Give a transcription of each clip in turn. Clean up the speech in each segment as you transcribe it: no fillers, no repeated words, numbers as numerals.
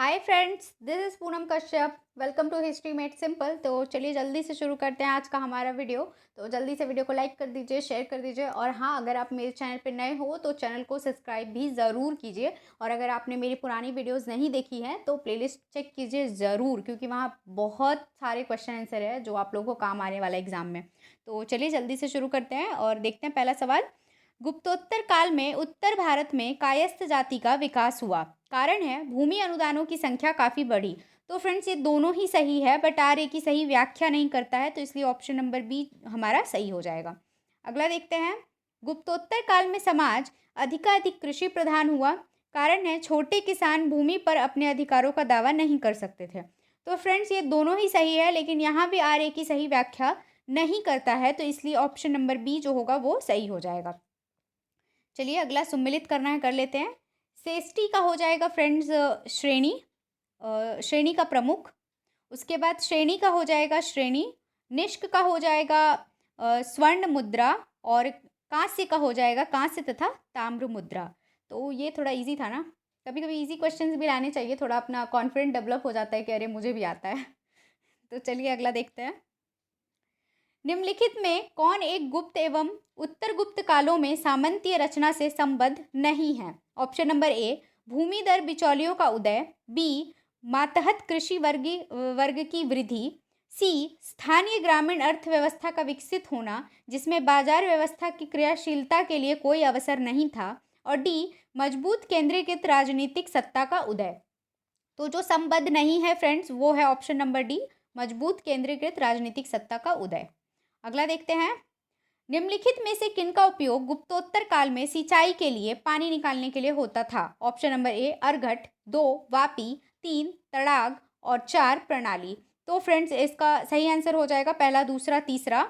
Hi friends, this is Poonam Kashyap. Welcome to History Made Simple. तो चलिए जल्दी से शुरू करते हैं आज का हमारा वीडियो। तो जल्दी से वीडियो को लाइक कर दीजिए, शेयर कर दीजिए और हाँ, अगर आप मेरे चैनल पर नए हो तो चैनल को सब्सक्राइब भी ज़रूर कीजिए। और अगर आपने मेरी पुरानी वीडियोस नहीं देखी हैं तो प्लेलिस्ट चेक कीजिए ज़रूर, क्योंकि वहाँ बहुत सारे क्वेश्चन आंसर है जो आप लोगों को काम आने वाला है एग्जाम में। तो चलिए जल्दी से शुरू करते हैं और देखते हैं पहला सवाल। गुप्तोत्तर काल में उत्तर भारत में कायस्थ जाति का विकास हुआ। कारण है भूमि अनुदानों की संख्या काफ़ी बढ़ी। तो फ्रेंड्स ये दोनों ही सही है, बट आर ए की सही व्याख्या नहीं करता है, तो इसलिए ऑप्शन नंबर बी हमारा सही हो जाएगा। अगला देखते हैं। गुप्तोत्तर काल में समाज अधिकाधिक कृषि प्रधान हुआ। कारण है छोटे किसान भूमि पर अपने अधिकारों का दावा नहीं कर सकते थे। तो फ्रेंड्स ये दोनों ही सही है, लेकिन यहाँ भी आर ए की सही व्याख्या नहीं करता है, तो इसलिए ऑप्शन नंबर बी जो होगा वो सही हो जाएगा। चलिए अगला सम्मिलित करना है, कर लेते हैं। सेष्टि का हो जाएगा फ्रेंड्स श्रेणी, श्रेणी का प्रमुख। उसके बाद श्रेणी का हो जाएगा श्रेणी। निष्क का हो जाएगा स्वर्ण मुद्रा। और कांस्य का हो जाएगा कांस्य तथा ताम्र मुद्रा। तो ये थोड़ा इजी था ना। कभी कभी इजी क्वेश्चंस भी लाने चाहिए, थोड़ा अपना कॉन्फिडेंट डेवलप हो जाता है कि अरे मुझे भी आता है। तो चलिए अगला देखते हैं। निम्नलिखित में कौन एक गुप्त एवं उत्तर गुप्त कालों में सामंतीय रचना से संबद्ध नहीं है? ऑप्शन नंबर ए भूमिधर बिचौलियों का उदय, बी मातहत कृषि वर्ग की वृद्धि, सी स्थानीय ग्रामीण अर्थव्यवस्था का विकसित होना जिसमें बाजार व्यवस्था की क्रियाशीलता के लिए कोई अवसर नहीं था, और डी मजबूत केंद्रीकृत राजनीतिक सत्ता का उदय। तो जो संबद्ध नहीं है फ्रेंड्स वो है ऑप्शन नंबर डी, मजबूत केंद्रीकृत राजनीतिक सत्ता का उदय। अगला देखते हैं। निम्नलिखित में से किनका उपयोग गुप्तोत्तर काल में सिंचाई के लिए पानी निकालने के लिए होता था? ऑप्शन नंबर ए अर्घट, दो वापी, तीन तड़ाग और चार प्रणाली। तो फ्रेंड्स इसका सही आंसर हो जाएगा पहला, दूसरा, तीसरा।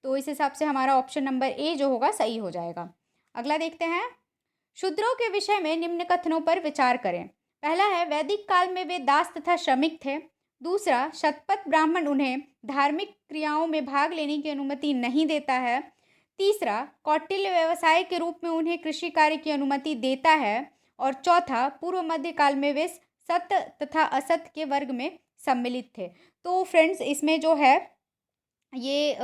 तो इस हिसाब से हमारा ऑप्शन नंबर ए जो होगा सही हो जाएगा। अगला देखते हैं। शूद्रों के विषय में निम्न कथनों पर विचार करें। पहला है वैदिक काल में वे दास तथा श्रमिक थे। दूसरा शतपथ ब्राह्मण उन्हें धार्मिक क्रियाओं में भाग लेने की अनुमति नहीं देता है। तीसरा कौटिल्य व्यवसाय के रूप में उन्हें कृषि कार्य की अनुमति देता है। और चौथा पूर्व मध्य काल में वे सत्य तथा असत्य के वर्ग में सम्मिलित थे। तो फ्रेंड्स इसमें जो है ये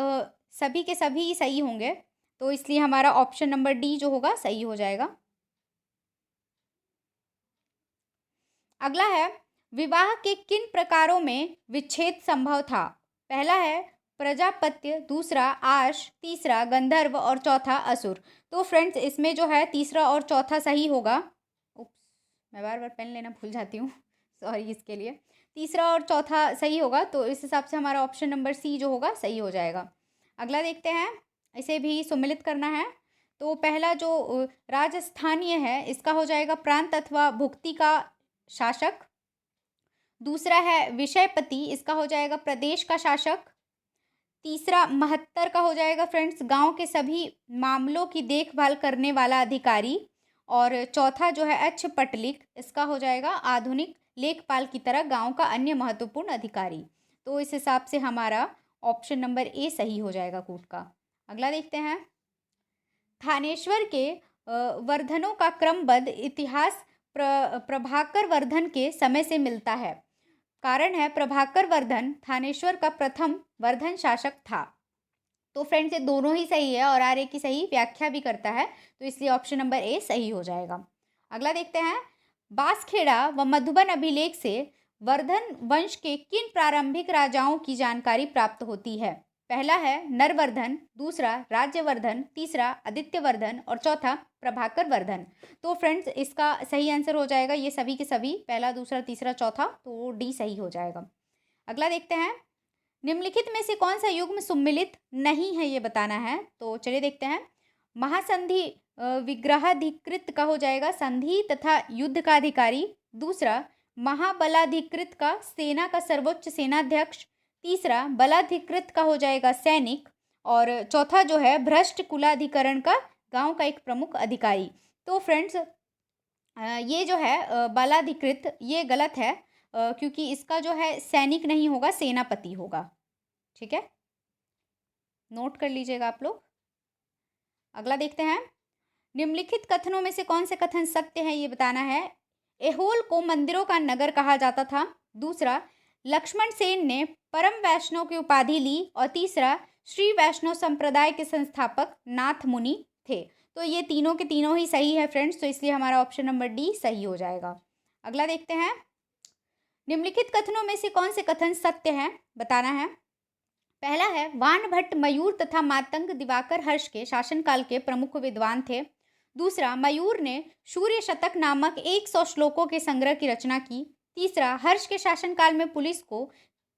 सभी के सभी सही होंगे, तो इसलिए हमारा ऑप्शन नंबर डी जो होगा सही हो जाएगा। अगला है विवाह के किन प्रकारों में विच्छेद संभव था? पहला है प्रजापत्य, दूसरा आश, तीसरा गंधर्व और चौथा असुर। तो फ्रेंड्स इसमें जो है तीसरा और चौथा सही होगा। उप्स, मैं बार बार पेन लेना भूल जाती हूँ। सॉरी इसके लिए। तीसरा और चौथा सही होगा, तो इस हिसाब से हमारा ऑप्शन नंबर सी जो होगा सही हो जाएगा। अगला देखते हैं। इसे भी सम्मिलित करना है। तो पहला जो राजस्थानीय है इसका हो जाएगा प्रांत अथवा भुक्ति का शासक। दूसरा है विषयपति, इसका हो जाएगा प्रदेश का शासक। तीसरा महत्तर का हो जाएगा फ्रेंड्स गांव के सभी मामलों की देखभाल करने वाला अधिकारी। और चौथा जो है अक्षपटलिक, इसका हो जाएगा आधुनिक लेखपाल की तरह गांव का अन्य महत्वपूर्ण अधिकारी। तो इस हिसाब से हमारा ऑप्शन नंबर ए सही हो जाएगा कूट का। अगला देखते हैं। थानेश्वर के वर्धनों का क्रमबद्ध इतिहास प्रभाकर वर्धन के समय से मिलता है। कारण है प्रभाकर वर्धन थानेश्वर का प्रथम वर्धन शासक था। तो फ्रेंड्स ये दोनों ही सही है और आर ए की सही व्याख्या भी करता है, तो इसलिए ऑप्शन नंबर ए सही हो जाएगा। अगला देखते हैं। बांसखेड़ा व मधुबन अभिलेख से वर्धन वंश के किन प्रारंभिक राजाओं की जानकारी प्राप्त होती है? पहला है नरवर्धन, दूसरा राज्यवर्धन, तीसरा आदित्यवर्धन और चौथा प्रभाकर वर्धन। तो फ्रेंड्स इसका सही आंसर हो जाएगा ये सभी के सभी, पहला, दूसरा, तीसरा, चौथा, तो डी सही हो जाएगा। अगला देखते हैं। निम्नलिखित में से कौन सा युग्म सम्मिलित नहीं है ये बताना है, तो चलिए देखते हैं। महासंधि विग्रहाधिकृत का हो जाएगा संधि तथा युद्ध का अधिकारी। दूसरा महाबलाधिकृत का सेना का सर्वोच्च सेनाध्यक्ष। तीसरा बलाधिकृत का हो जाएगा सैनिक। और चौथा जो है भ्रष्ट कुलाधिकरण का गांव का एक प्रमुख अधिकारी। तो फ्रेंड्स ये जो है बलाधिकृत ये गलत है, क्योंकि इसका जो है सैनिक नहीं होगा, सेनापति होगा। ठीक है, नोट कर लीजिएगा आप लोग। अगला देखते हैं। निम्नलिखित कथनों में से कौन से कथन सत्य है ये बताना है। एहोल को मंदिरों का नगर कहा जाता था। दूसरा, लक्ष्मण सेन ने परम वैष्णव की उपाधि ली। और तीसरा, श्री वैष्णव संप्रदाय के संस्थापक नाथ मुनि थे। तो ये तीनों के तीनों ही सही है फ्रेंड्स, तो इसलिए हमारा ऑप्शन नंबर डी सही हो जाएगा। अगला देखते हैं, निम्नलिखित कथनों में से कौन से कथन सत्य हैं, बताना है। पहला है, वानभट्ट मयूर तथा मातंग दिवाकर हर्ष के शासनकाल के प्रमुख विद्वान थे। दूसरा, मयूर ने सूर्य शतक नामक 100 श्लोकों के संग्रह की रचना की। तीसरा, हर्ष के शासनकाल में पुलिस को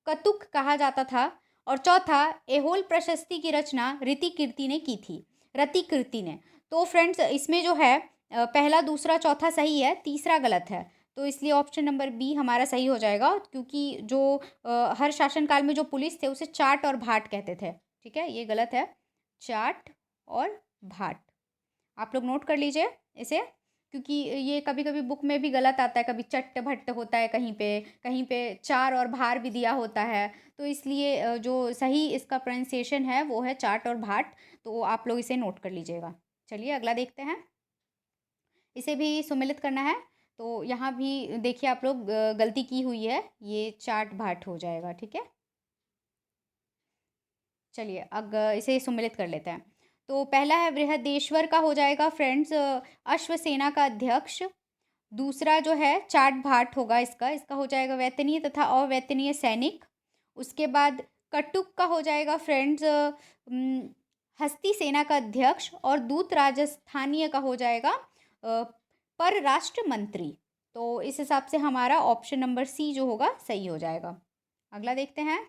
कतुक कहा जाता था। और चौथा, एहोल प्रशस्ति की रचना रतिकीर्ति ने की थी, रतिकीर्ति ने। तो फ्रेंड्स इसमें जो है पहला, दूसरा, चौथा सही है, तीसरा गलत है। तो इसलिए ऑप्शन नंबर बी हमारा सही हो जाएगा, क्योंकि जो हर शासनकाल में जो पुलिस थे उसे चाट और भाट कहते थे। ठीक है, ये गलत है, चाट और भाट। आप लोग नोट कर लीजिए इसे, क्योंकि ये कभी कभी बुक में भी गलत आता है, कभी चट्ट भट्ट होता है, कहीं पे चार और भार भी दिया होता है। तो इसलिए जो सही इसका प्रोनाउंसिएशन है वो है चाट और भाट। तो आप लोग इसे नोट कर लीजिएगा। चलिए अगला देखते हैं, इसे भी सुमिलित करना है। तो यहाँ भी देखिए आप लोग गलती की हुई है, ये चाट भाट हो जाएगा। ठीक है, चलिए अब इसे सुमिलित कर लेते हैं। तो पहला है, बृहदेश्वर का हो जाएगा फ्रेंड्स अश्वसेना का अध्यक्ष। दूसरा जो है चाट भाट होगा, इसका हो जाएगा वेतनीय तथा अवेतनीय सैनिक। उसके बाद कटुक का हो जाएगा फ्रेंड्स हस्ती सेना का अध्यक्ष। और दूत राजस्थानीय का हो जाएगा परराष्ट्र मंत्री। तो इस हिसाब से हमारा ऑप्शन नंबर सी जो होगा सही हो जाएगा। अगला देखते हैं,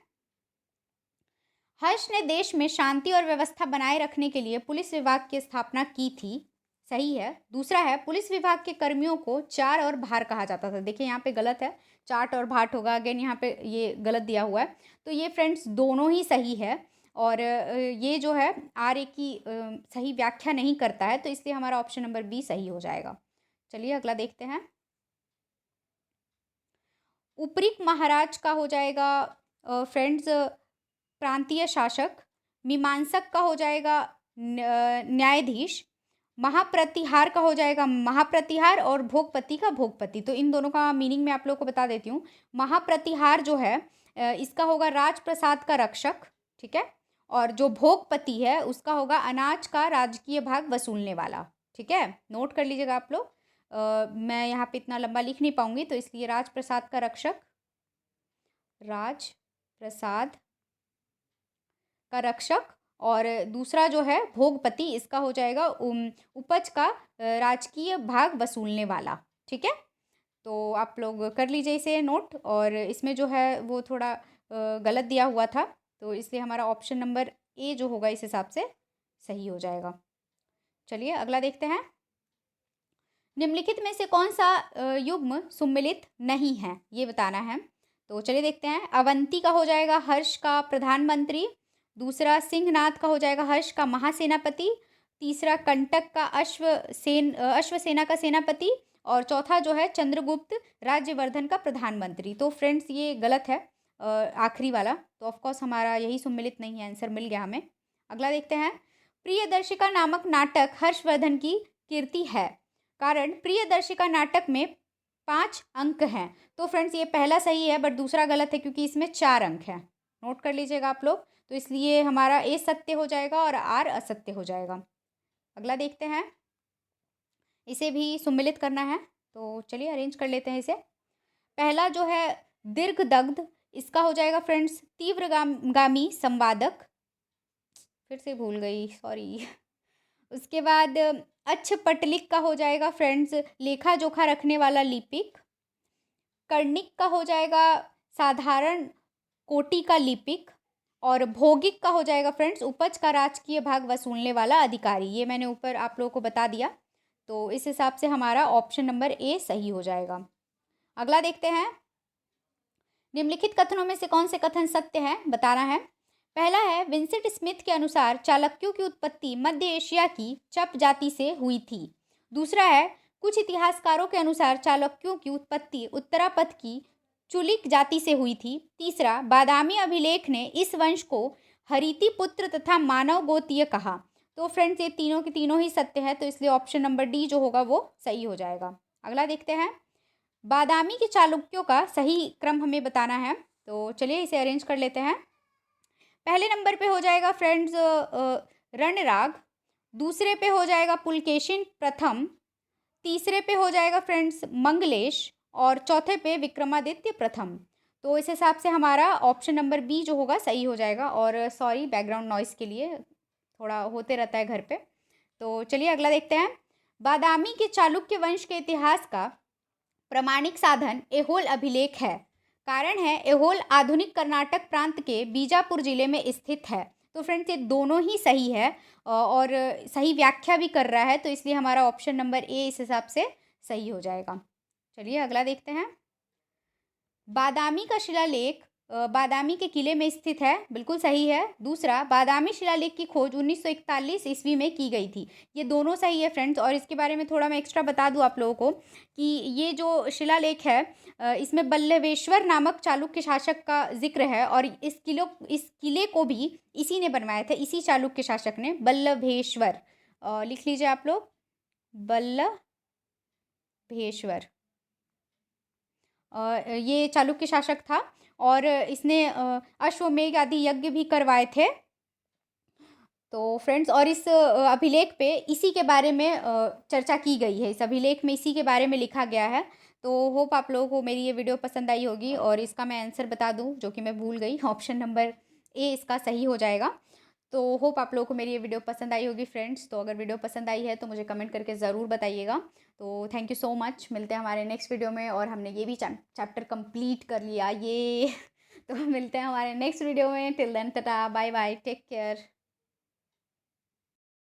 हर्ष ने देश में शांति और व्यवस्था बनाए रखने के लिए पुलिस विभाग की स्थापना की थी। सही है। दूसरा है, पुलिस विभाग के कर्मियों को चार और भार कहा जाता था। देखिए यहाँ पे गलत है, चाट और भाट होगा। अगेन यहाँ पे ये गलत दिया हुआ है। तो ये फ्रेंड्स दोनों ही सही है। और ये जो है आर्य की सही व्याख्या नहीं करता है, तो इसलिए हमारा ऑप्शन नंबर बी सही हो जाएगा। चलिए अगला देखते हैं, उपरीक महाराज का हो जाएगा फ्रेंड्स प्रांतीय शासक। मीमांसक का हो जाएगा न्यायाधीश। महाप्रतिहार का हो जाएगा महाप्रतिहार। और भोगपति का भोगपति। तो इन दोनों का मीनिंग मैं आप लोगों को बता देती हूँ। महाप्रतिहार जो है इसका होगा राजप्रसाद का रक्षक। ठीक है, और जो भोगपति है उसका होगा अनाज का राजकीय भाग वसूलने वाला। ठीक है, नोट कर लीजिएगा आप लोग। मैं यहाँ पे इतना लंबा लिख नहीं पाऊंगी, तो इसलिए राजप्रसाद का रक्षक, राजप्रसाद का रक्षक। और दूसरा जो है भोगपति, इसका हो जाएगा उपज का राजकीय भाग वसूलने वाला। ठीक है, तो आप लोग कर लीजिए इसे नोट। और इसमें जो है वो थोड़ा गलत दिया हुआ था, तो इसलिए हमारा ऑप्शन नंबर ए जो होगा इस हिसाब से सही हो जाएगा। चलिए अगला देखते हैं, निम्नलिखित में से कौन सा युग्म सुम्मिलित नहीं है, ये बताना है। तो चलिए देखते हैं, अवंती का हो जाएगा हर्ष का प्रधानमंत्री। दूसरा, सिंहनाथ का हो जाएगा हर्ष का महासेनापति। तीसरा, कंटक का अश्वसेना का सेनापति। और चौथा जो है चंद्रगुप्त राज्यवर्धन का प्रधानमंत्री। तो फ्रेंड्स ये गलत है आखिरी वाला, तो ऑफकोर्स हमारा यही सुम्मिलित नहीं है, आंसर मिल गया हमें। अगला देखते हैं, प्रियदर्शिका नामक नाटक हर्षवर्धन की कीर्ति है। कारण, प्रियदर्शिका नाटक में 5 अंक हैं। तो फ्रेंड्स ये पहला सही है, बट दूसरा गलत है, क्योंकि इसमें 4 अंक हैं। नोट कर लीजिएगा आप लोग। तो इसलिए हमारा ए सत्य हो जाएगा और आर असत्य हो जाएगा। अगला देखते हैं, इसे भी सुम्मिलित करना है, तो चलिए अरेंज कर लेते हैं इसे। पहला जो है दीर्घदग्ध, इसका हो जाएगा फ्रेंड्स तीव्रगामी संवादक। फिर से भूल गई, सॉरी। उसके बाद अच्छपटलिक का हो जाएगा फ्रेंड्स लेखा जोखा रखने वाला लिपिक। कर्णिक का हो जाएगा साधारण कोटि का लिपिक। और भौगिक का हो जाएगा फ्रेंड्स उपज का राजकीय भाग वसूलने वाला अधिकारी। ये मैंने ऊपर आप लोगों को बता दिया, तो इस हिसाब से हमारा ऑप्शन नंबर ए सही हो जाएगा। अगला देखते हैं, निम्नलिखित कथनों में से कौन से कथन सत्य है, बताना है। पहला है, विंसेंट स्मिथ के अनुसार चालुक्यों की उत्पत्ति मध्य एशिया की चप जाति से हुई थी। दूसरा है, कुछ इतिहासकारों के अनुसार चालुक्यों की उत्पत्ति उत्तरापथ की चुलिक जाति से हुई थी। तीसरा, बादामी अभिलेख ने इस वंश को हरिति पुत्र तथा मानव गोतीय कहा। तो फ्रेंड्स ये तीनों के तीनों ही सत्य है, तो इसलिए ऑप्शन नंबर डी जो होगा वो सही हो जाएगा। अगला देखते हैं, बादामी के चालुक्यों का सही क्रम हमें बताना है, तो चलिए इसे अरेंज कर लेते हैं। पहले नंबर पे हो जाएगा फ्रेंड्स रणराग, दूसरे पे हो जाएगा पुलकेशिन प्रथम, तीसरे पे हो जाएगा फ्रेंड्स मंगलेश और चौथे पे विक्रमादित्य प्रथम। तो इस हिसाब से हमारा ऑप्शन नंबर बी जो होगा सही हो जाएगा। और सॉरी बैकग्राउंड नॉइस के लिए, थोड़ा होते रहता है घर पे। तो चलिए अगला देखते हैं। बादामी के चालुक्य वंश के इतिहास का प्रमाणिक साधन ऐहोल अभिलेख है। कारण है ऐहोल आधुनिक कर्नाटक प्रांत के बीजापुर जिले में स्थित है। तो फ्रेंड्स ये दोनों ही सही है और सही व्याख्या भी कर रहा है, तो इसलिए हमारा ऑप्शन नंबर ए इस हिसाब से सही हो जाएगा। चलिए अगला देखते हैं। बादामी का शिलालेख बादामी के किले में स्थित है, बिल्कुल सही है। दूसरा, बादामी शिलालेख की खोज 1941 ईस्वी में की गई थी। ये दोनों सही है फ्रेंड्स। और इसके बारे में थोड़ा मैं एक्स्ट्रा बता दूं आप लोगों को कि ये जो शिलालेख है इसमें बल्लभेश्वर नामक चालुक्य शासक का जिक्र है। और इस किले को भी इसी ने बनवाया था, इसी चालुक्य शासक ने, बल्लभेश्वर। लिख लीजिए आप लोग, बल्लभेश्वर। ये चालुक्य शासक था और इसने अश्वमेध आदि यज्ञ भी करवाए थे। तो फ्रेंड्स, और इस अभिलेख पे इसी के बारे में चर्चा की गई है, इस अभिलेख में इसी के बारे में लिखा गया है। तो होप आप लोगों को मेरी ये वीडियो पसंद आई होगी। और इसका मैं आंसर बता दूं जो कि मैं भूल गई, ऑप्शन नंबर ए इसका सही हो जाएगा। तो होप आप लोगों को मेरी ये वीडियो पसंद आई होगी फ्रेंड्स। तो अगर वीडियो पसंद आई है तो मुझे कमेंट करके ज़रूर बताइएगा। तो थैंक यू सो मच, मिलते हैं हमारे नेक्स्ट वीडियो में। और हमने ये भी चैप्टर कंप्लीट कर लिया ये तो मिलते हैं हमारे नेक्स्ट वीडियो में। Till then tata, bye bye, take care.